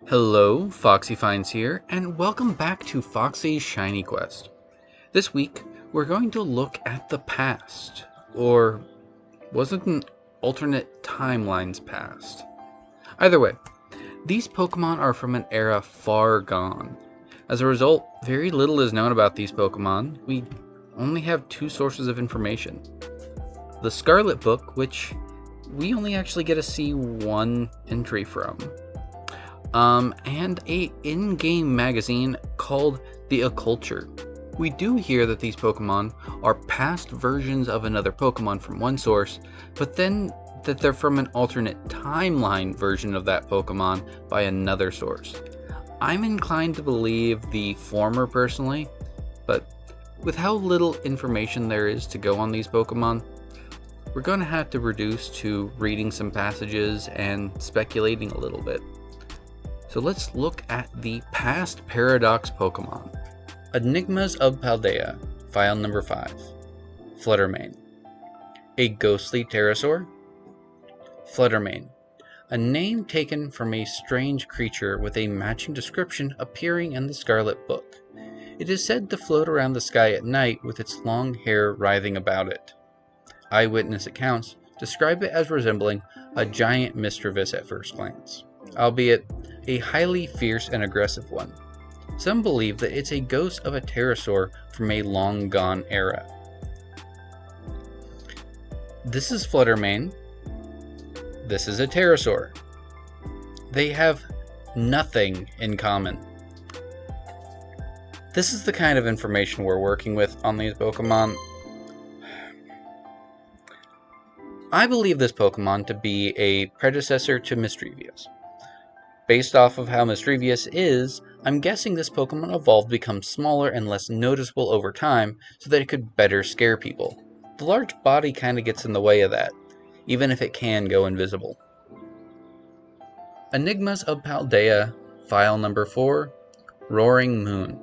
Hello, Foxy Finds here, and welcome back to Foxy's Shiny Quest. This week, we're going to look at the past, or was it an alternate timelines past? Either way, these Pokemon are from an era far gone. As a result, very little is known about these Pokemon. We only have two sources of information. The Scarlet Book, which we only actually get to see one entry from. And a in-game magazine called The Occulture. We do hear that these Pokemon are past versions of another Pokemon from one source, but then that they're from an alternate timeline version of that Pokemon by another source. I'm inclined to believe the former personally, but with how little information there is to go on these Pokemon, we're going to have to reduce to reading some passages and speculating a little bit. So let's look at the Past Paradox Pokémon. Enigmas of Paldea, File Number 5. Fluttermane. A ghostly pterosaur? Fluttermane. A name taken from a strange creature with a matching description appearing in the Scarlet Book. It is said to float around the sky at night with its long hair writhing about it. Eyewitness accounts describe it as resembling a giant Mischievous at first glance, albeit a highly fierce and aggressive one. Some believe that it's a ghost of a pterosaur from a long-gone era. This is Fluttermane. This is a pterosaur. They have nothing in common. This is the kind of information we're working with on these Pokemon. I believe this Pokemon to be a predecessor to Mischievous. Based off of how Mischievous is, I'm guessing this Pokemon evolved to become smaller and less noticeable over time so that it could better scare people. The large body kinda gets in the way of that, even if it can go invisible. Enigmas of Paldea, File Number 4, Roaring Moon.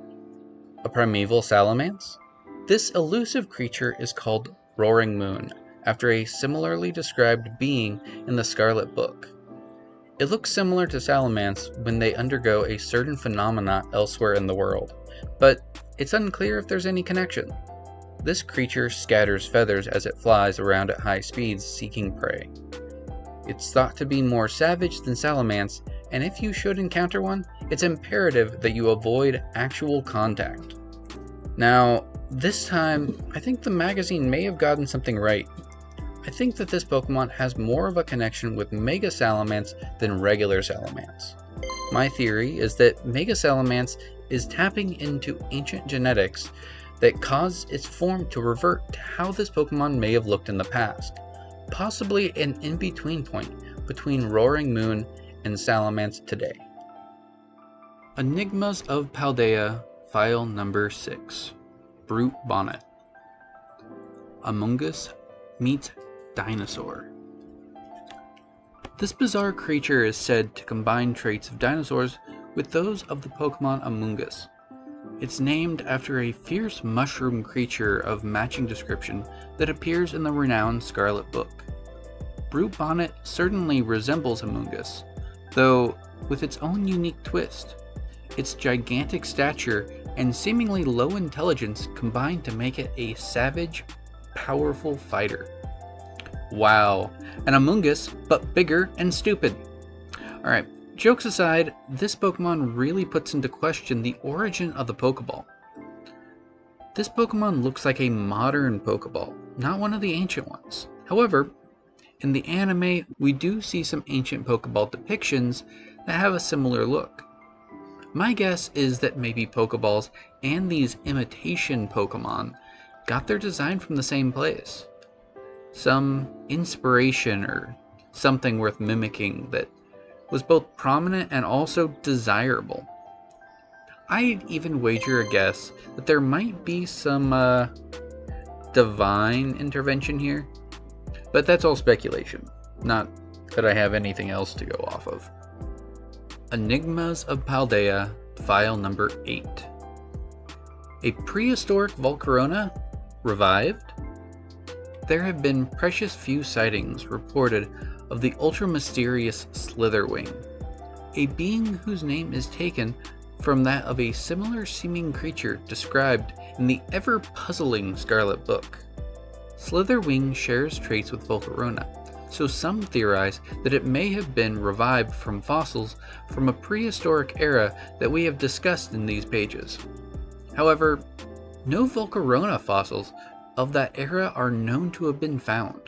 A primeval salamence? This elusive creature is called Roaring Moon, after a similarly described being in the Scarlet Book. It looks similar to salamence when they undergo a certain phenomena elsewhere in the world, but it's unclear if there's any connection. This creature scatters feathers as it flies around at high speeds seeking prey. It's thought to be more savage than salamence, and if you should encounter one, it's imperative that you avoid actual contact. Now, this time, I think the magazine may have gotten something right. I think that this Pokemon has more of a connection with Mega Salamence than regular Salamence. My theory is that Mega Salamence is tapping into ancient genetics that cause its form to revert to how this Pokemon may have looked in the past, possibly an in-between point between Roaring Moon and Salamence today. Enigmas of Paldea, File Number 6, Brute Bonnet. Amoonguss meets dinosaur. This bizarre creature is said to combine traits of dinosaurs with those of the Pokemon Amoonguss. It's named after a fierce mushroom creature of matching description that appears in the renowned Scarlet Book. Brute Bonnet certainly resembles Amoonguss, though with its own unique twist. Its gigantic stature and seemingly low intelligence combine to make it a savage, powerful fighter. Wow, an Amoonguss, but bigger and stupid. Alright, jokes aside, this Pokemon really puts into question the origin of the Pokeball. This Pokemon looks like a modern Pokeball, not one of the ancient ones. However, in the anime, we do see some ancient Pokeball depictions that have a similar look. My guess is that maybe Pokeballs and these imitation Pokemon got their design from the same place. Some inspiration or something worth mimicking that was both prominent and also desirable. I'd even wager a guess that there might be some divine intervention here, but that's all speculation, not that I have anything else to go off of. Enigmas of Paldea, File Number 8. A prehistoric Volcarona? Revived? There have been precious few sightings reported of the ultra-mysterious Slitherwing, a being whose name is taken from that of a similar seeming creature described in the ever-puzzling Scarlet Book. Slitherwing shares traits with Volcarona, so some theorize that it may have been revived from fossils from a prehistoric era that we have discussed in these pages. However, no Volcarona fossils of that era are known to have been found.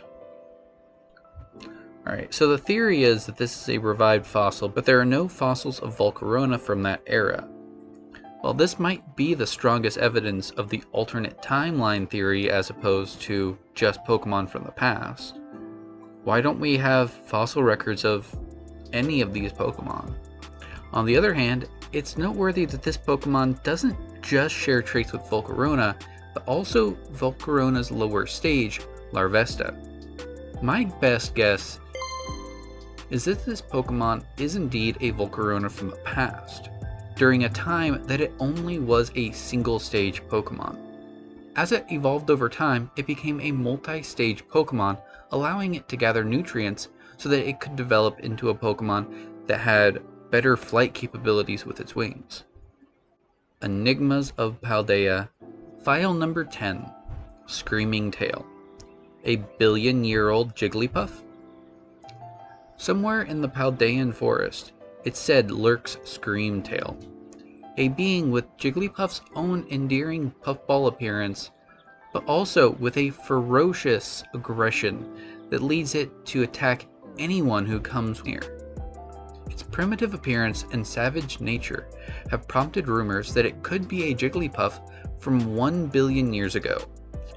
Alright, so the theory is that this is a revived fossil, but there are no fossils of Volcarona from that era. While this might be the strongest evidence of the alternate timeline theory as opposed to just Pokemon from the past, why don't we have fossil records of any of these Pokemon? On the other hand, it's noteworthy that this Pokemon doesn't just share traits with Volcarona, but also Volcarona's lower stage, Larvesta. My best guess is that this Pokemon is indeed a Volcarona from the past, during a time that it only was a single-stage Pokemon. As it evolved over time, it became a multi-stage Pokemon, allowing it to gather nutrients so that it could develop into a Pokemon that had better flight capabilities with its wings. Enigmas of Paldea, File number 10, Screaming Tail. A billion-year-old Jigglypuff? Somewhere in the Paldean forest, it said lurks Screamtail, a being with Jigglypuff's own endearing puffball appearance, but also with a ferocious aggression that leads it to attack anyone who comes near. Its primitive appearance and savage nature have prompted rumors that it could be a Jigglypuff from 1 billion years ago.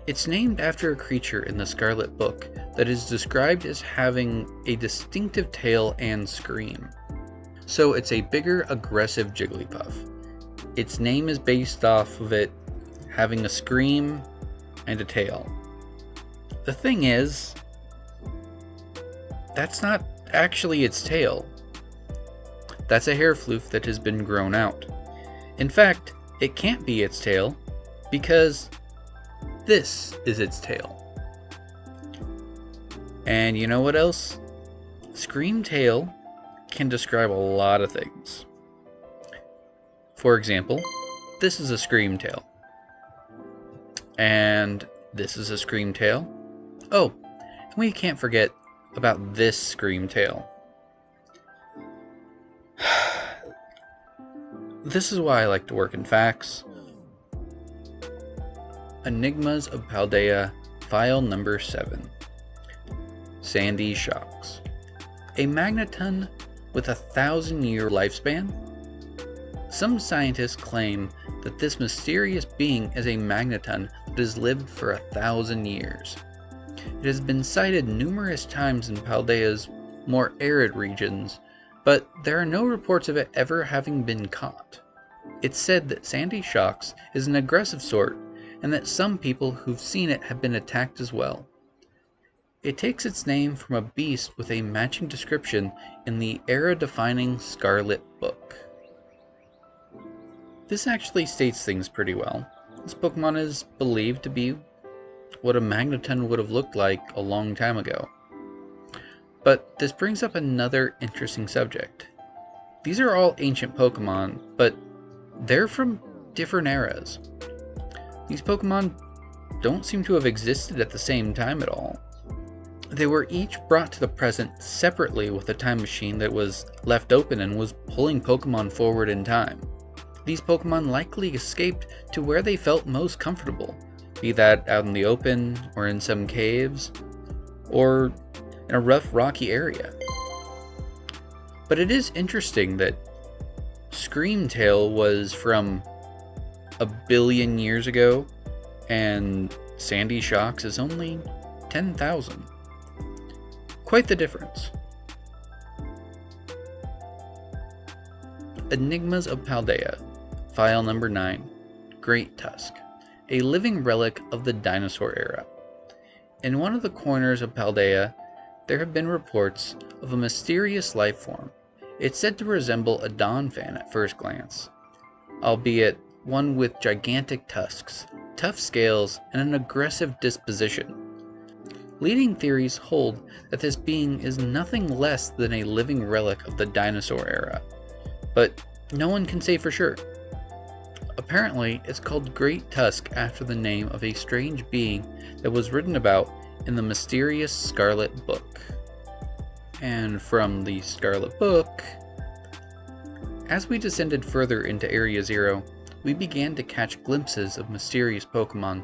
It's named after a creature in the Scarlet Book that is described as having a distinctive tail and scream. So it's a bigger, aggressive Jigglypuff. Its name is based off of it having a scream and a tail. The thing is, that's not actually its tail. That's a hair floof that has been grown out. In fact, it can't be its tail because this is its tail. And you know what else? Screamtail can describe a lot of things. For example, this is a Screamtail. And this is a Screamtail. Oh, and we can't forget about this Screamtail. This is why I like to work in facts. Enigmas of Paldea, File number 7. Sandy Shocks. A magneton with a 1,000-year lifespan? Some scientists claim that this mysterious being is a magneton that has lived for 1,000 years. It has been sighted numerous times in Paldea's more arid regions, but there are no reports of it ever having been caught. It's said that Sandy Shocks is an aggressive sort, and that some people who've seen it have been attacked as well. It takes its name from a beast with a matching description in the era-defining Scarlet Book. This actually states things pretty well. This Pokemon is believed to be what a Magneton would have looked like a long time ago. But this brings up another interesting subject. These are all ancient Pokemon, but they're from different eras. These Pokemon don't seem to have existed at the same time at all. They were each brought to the present separately with a time machine that was left open and was pulling Pokemon forward in time. These Pokemon likely escaped to where they felt most comfortable, be that out in the open, or in some caves, or in a rough rocky area. But it is interesting that Screamtail was from 1 billion years ago, and Sandy Shocks is only 10,000. Quite the difference. Enigmas of Paldea, File number 9, Great Tusk, a living relic of the dinosaur era. In one of the corners of Paldea, there have been reports of a mysterious life form. It's said to resemble a Donphan at first glance, albeit one with gigantic tusks, tough scales, and an aggressive disposition. Leading theories hold that this being is nothing less than a living relic of the dinosaur era, but no one can say for sure. Apparently, it's called Great Tusk after the name of a strange being that was written about in the mysterious Scarlet Book. And from the Scarlet Book, as we descended further into Area Zero, we began to catch glimpses of mysterious Pokemon,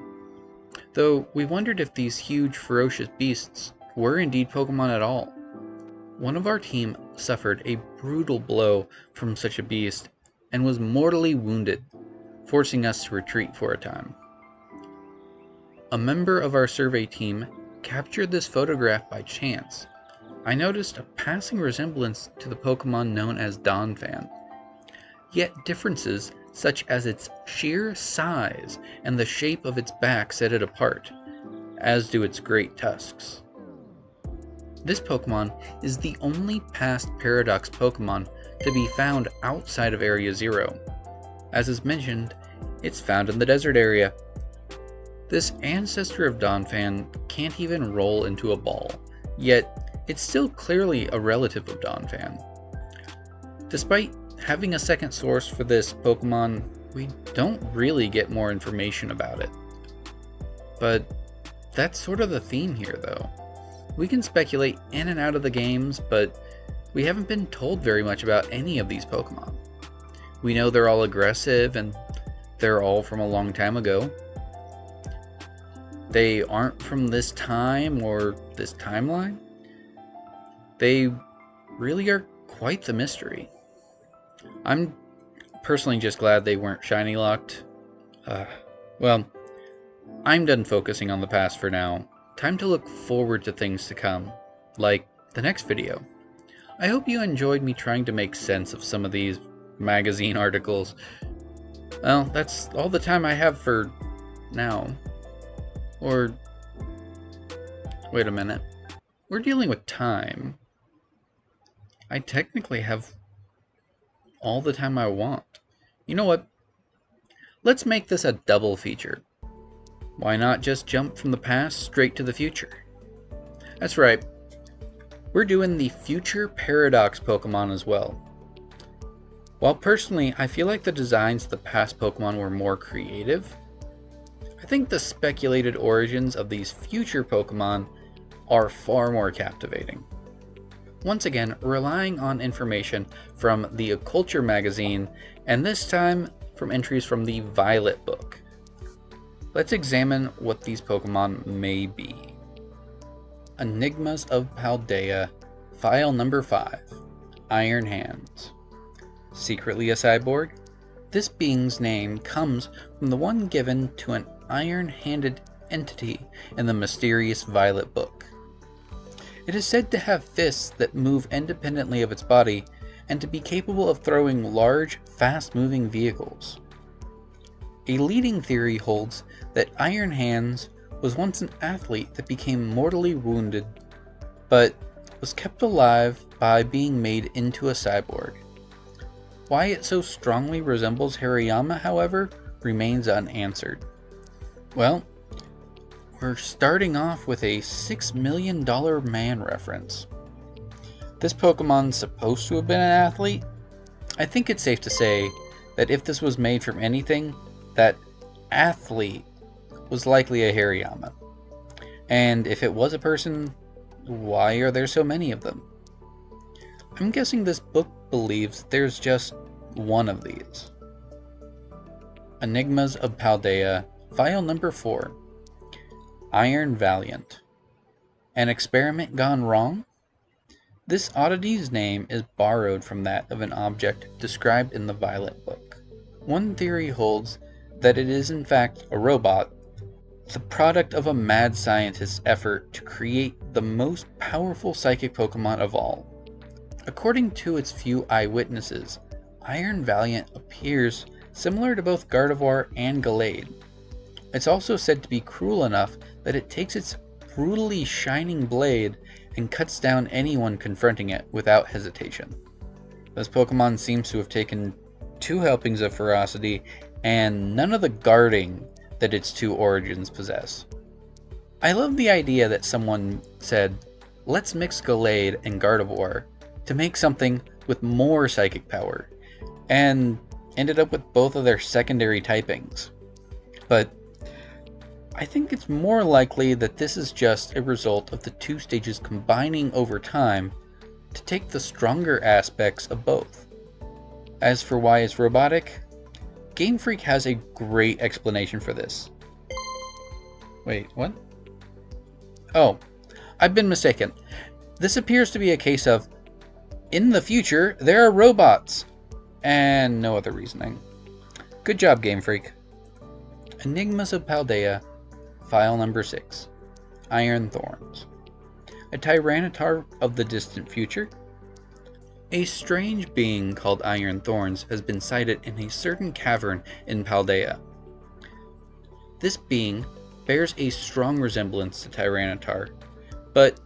though we wondered if these huge, ferocious beasts were indeed Pokemon at all. One of our team suffered a brutal blow from such a beast and was mortally wounded, forcing us to retreat for a time. A member of our survey team captured this photograph by chance. I noticed a passing resemblance to the Pokemon known as Donphan, yet differences such as its sheer size and the shape of its back set it apart, as do its great tusks. This Pokemon is the only Past Paradox Pokémon to be found outside of Area Zero. As is mentioned, it's found in the desert area. This ancestor of Donphan can't even roll into a ball, yet it's still clearly a relative of Donphan. Despite having a second source for this Pokemon, we don't really get more information about it. But that's sort of the theme here, though. We can speculate in and out of the games, but we haven't been told very much about any of these Pokemon. We know they're all aggressive and they're all from a long time ago. They aren't from this time or this timeline. They really are quite the mystery. I'm personally just glad they weren't shiny locked. Well, I'm done focusing on the past for now. Time to look forward to things to come, like the next video. I hope you enjoyed me trying to make sense of some of these magazine articles. Well, that's all the time I have for now. Or, wait a minute. We're dealing with time. I technically have all the time I want. You know what? Let's make this a double feature. Why not just jump from the past straight to the future? That's right. We're doing the Future Paradox Pokémon as well. While personally, I feel like the designs of the past Pokémon were more creative, I think the speculated origins of these future Pokémon are far more captivating. Once again, relying on information from the Culture magazine, and this time from entries from the Violet book. Let's examine what these Pokemon may be. Enigmas of Paldea, File Number 5, Iron Hands. Secretly a cyborg? This being's name comes from the one given to an iron-handed entity in the mysterious Violet book. It is said to have fists that move independently of its body and to be capable of throwing large, fast-moving vehicles. A leading theory holds that Iron Hands was once an athlete that became mortally wounded, but was kept alive by being made into a cyborg. Why it so strongly resembles Hariyama, however, remains unanswered. Well, we're starting off with a $6 Million Man reference. This Pokemon's supposed to have been an athlete? I think it's safe to say that if this was made from anything, that athlete was likely a Hariyama. And if it was a person, why are there so many of them? I'm guessing this book believes there's just one of these. Enigmas of Paldea, File Number 4, Iron Valiant. An experiment gone wrong? This oddity's name is borrowed from that of an object described in the Violet book. One theory holds that it is in fact a robot, the product of a mad scientist's effort to create the most powerful psychic Pokemon of all. According to its few eyewitnesses, Iron Valiant appears similar to both Gardevoir and Gallade. It's also said to be cruel enough that it takes its brutally shining blade and cuts down anyone confronting it without hesitation. This Pokemon seems to have taken 2 helpings of ferocity and none of the guarding that its 2 origins possess. I love the idea that someone said, let's mix Gallade and Gardevoir to make something with more psychic power, and ended up with both of their secondary typings. But I think it's more likely that this is just a result of the two stages combining over time to take the stronger aspects of both. As for why it's robotic, Game Freak has a great explanation for this. Wait, what? Oh, I've been mistaken. This appears to be a case of, in the future, there are robots, and no other reasoning. Good job, Game Freak. Enigmas of Paldea, File Number 6, Iron Thorns. A Tyranitar of the distant future. A strange being called Iron Thorns has been sighted in a certain cavern in Paldea. This being bears a strong resemblance to Tyranitar, but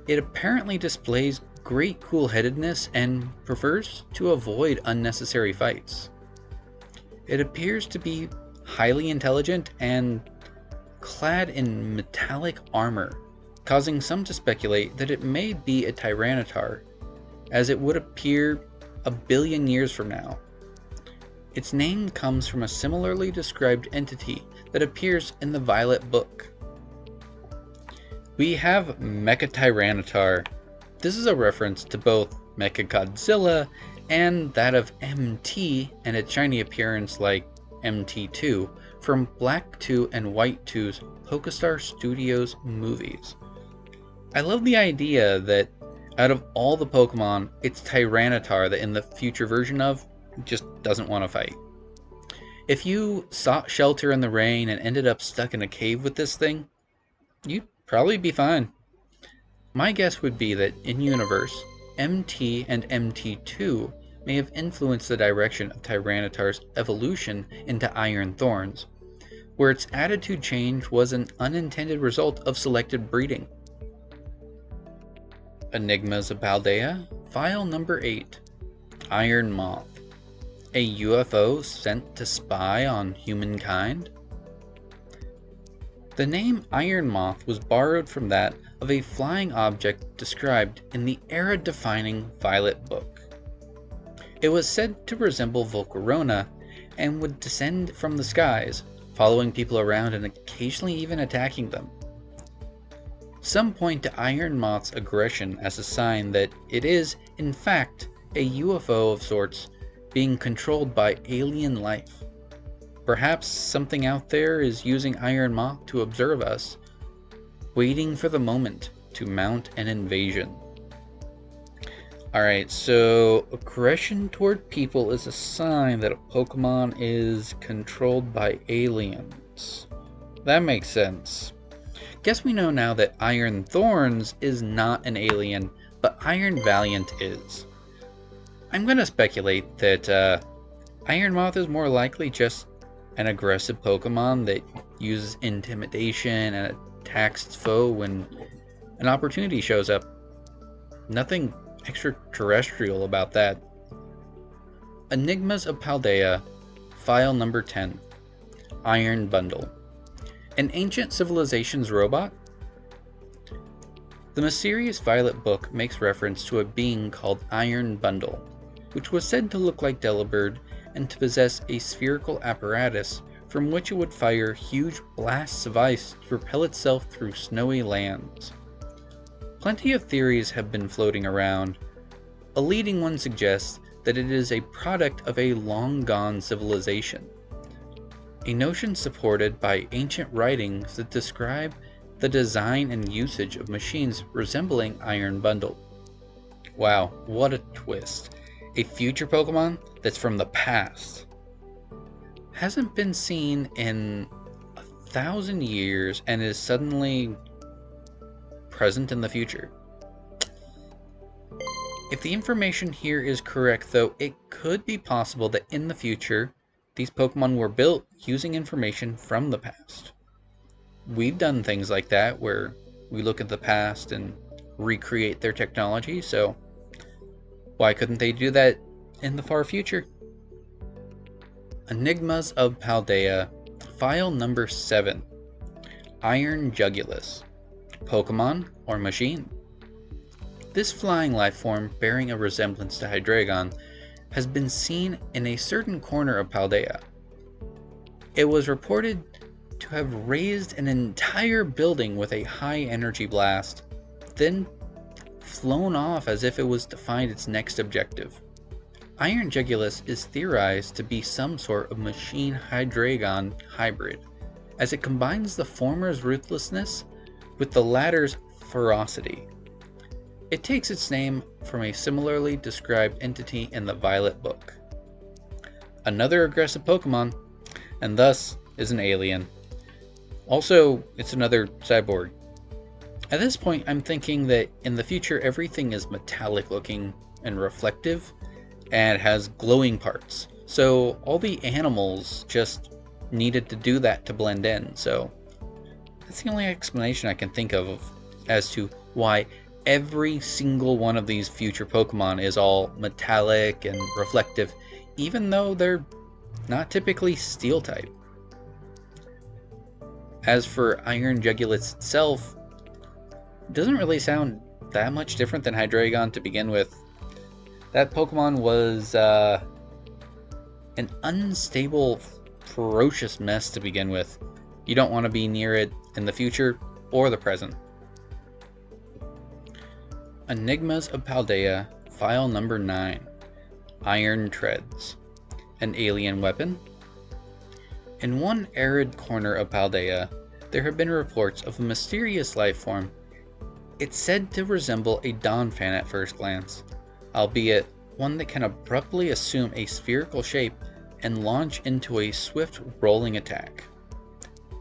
it apparently displays great cool-headedness and prefers to avoid unnecessary fights. It appears to be highly intelligent and clad in metallic armor, causing some to speculate that it may be a Tyranitar, as it would appear a billion years from now. Its name comes from a similarly described entity that appears in the Violet Book. We have Mecha Tyranitar. This is a reference to both Mecha Godzilla and that of MT and its shiny appearance like MT2 from Black 2 and White 2's Pokestar Studios movies. I love the idea that out of all the Pokemon, it's Tyranitar that in the future version of just doesn't want to fight. If you sought shelter in the rain and ended up stuck in a cave with this thing, you'd probably be fine. My guess would be that in universe, MT and MT2 may have influenced the direction of Tyranitar's evolution into Iron Thorns, where its attitude change was an unintended result of selected breeding. Enigmas of Paldea, File Number 8, Iron Moth. A UFO sent to spy on humankind? The name Iron Moth was borrowed from that of a flying object described in the era-defining Violet Book. It was said to resemble Volcarona and would descend from the skies, following people around and occasionally even attacking them. Some point to Iron Moth's aggression as a sign that it is, in fact, a UFO of sorts being controlled by alien life. Perhaps something out there is using Iron Moth to observe us, waiting for the moment to mount an invasion. Alright, so aggression toward people is a sign that a Pokemon is controlled by aliens. That makes sense. Guess we know now that Iron Thorns is not an alien, but Iron Valiant is. I'm going to speculate that Iron Moth is more likely just an aggressive Pokemon that uses intimidation and attacks its foe when an opportunity shows up. Nothing extraterrestrial about that. Enigmas of Paldea, File Number 10, Iron Bundle. An ancient civilization's robot? The mysterious Violet Book makes reference to a being called Iron Bundle, which was said to look like Delibird and to possess a spherical apparatus from which it would fire huge blasts of ice to propel itself through snowy lands. Plenty of theories have been floating around. A leading one suggests that it is a product of a long-gone civilization, a notion supported by ancient writings that describe the design and usage of machines resembling Iron Bundle. Wow, what a twist. A future Pokemon that's from the past. Hasn't been seen in 1,000 years and is suddenly present in the future. If the information here is correct, though, it could be possible that in the future, these Pokemon were built using information from the past. We've done things like that, where we look at the past and recreate their technology, so why couldn't they do that in the far future? Enigmas of Paldea, File Number 7, Iron Jugulus. Pokemon or machine? This flying life form, bearing a resemblance to Hydreigon, has been seen in a certain corner of Paldea. It was reported to have razed an entire building with a high energy blast, then flown off as if it was to find its next objective. Iron Jugulus is theorized to be some sort of machine Hydreigon hybrid, as it combines the former's ruthlessness with the latter's ferocity. It takes its name from a similarly described entity in the Violet book. Another aggressive Pokemon, and thus is an alien. Also, it's another cyborg. At this point, I'm thinking that in the future everything is metallic looking and reflective, and has glowing parts. So all the animals just needed to do that to blend in. So that's the only explanation I can think of as to why every single one of these future Pokemon is all metallic and reflective, even though they're not typically steel type. As for Iron Jugulus itself, it doesn't really sound that much different than Hydreigon to begin with. That Pokemon was an unstable, ferocious mess to begin with. You don't want to be near it in the future or the present. Enigmas of Paldea, File Number 9. Iron Treads. An alien weapon? In one arid corner of Paldea, there have been reports of a mysterious life form. It's said to resemble a Donphan at first glance, albeit one that can abruptly assume a spherical shape and launch into a swift rolling attack.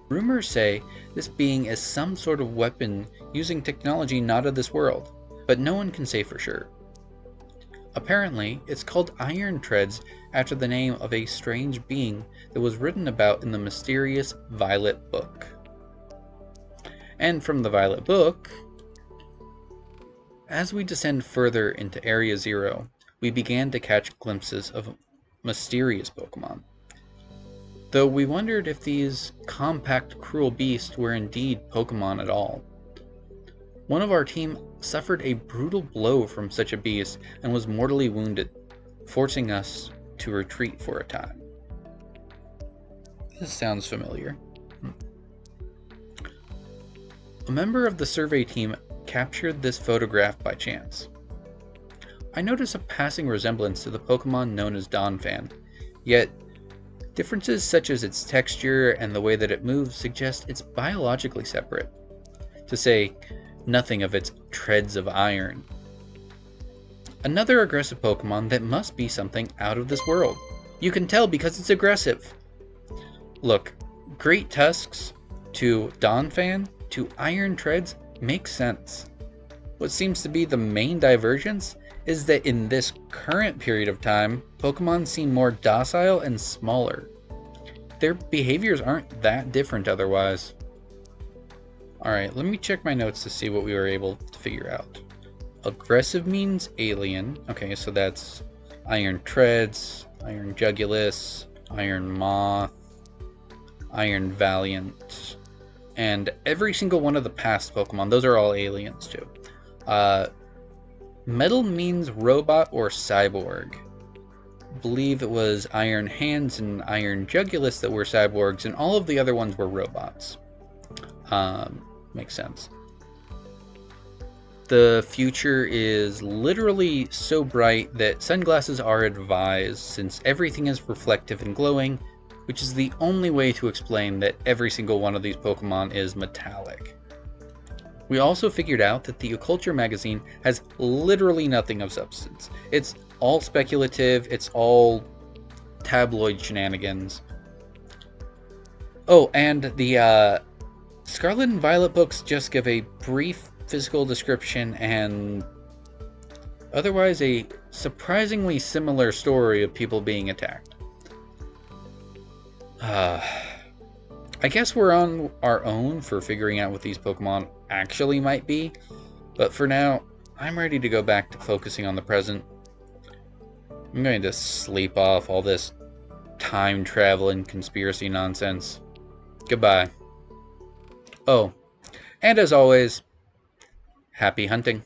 Rumors say this being is some sort of weapon using technology not of this world, but no one can say for sure. Apparently, it's called Iron Treads after the name of a strange being that was written about in the mysterious Violet book. And from the Violet book, as we descend further into Area Zero, we began to catch glimpses of mysterious Pokemon. Though we wondered if these compact, cruel beasts were indeed Pokemon at all. One of our team suffered a brutal blow from such a beast and was mortally wounded, forcing us to retreat for a time. This sounds familiar. A member of the survey team captured this photograph by chance. I notice a passing resemblance to the Pokemon known as Donphan, yet differences such as its texture and the way that it moves suggest it's biologically separate, to say nothing of its treads of iron. Another aggressive Pokemon that must be something out of this world. You can tell because it's aggressive. Look, great tusks to Donphan to iron treads makes sense. What seems to be the main divergence is that in this current period of time, Pokemon seem more docile and smaller. Their behaviors aren't that different otherwise. Alright, let me check my notes to see what we were able to figure out. Aggressive means alien. Okay, so that's Iron Treads, Iron Jugulus, Iron Moth, Iron Valiant, and every single one of the past Pokemon. Those are all aliens too. Metal means robot or cyborg. I believe it was Iron Hands and Iron Jugulus that were cyborgs, and all of the other ones were robots. Makes sense. The future is literally so bright that sunglasses are advised, since everything is reflective and glowing, which is the only way to explain that every single one of these Pokemon is metallic. We also figured out that the Occulture magazine has literally nothing of substance. It's all speculative, it's all tabloid shenanigans. Oh, and the Scarlet and Violet books just give a brief physical description and otherwise a surprisingly similar story of people being attacked. I guess we're on our own for figuring out what these Pokemon actually might be, but for now, I'm ready to go back to focusing on the present. I'm going to sleep off all this time travel and conspiracy nonsense. Goodbye. Oh, and as always, happy hunting.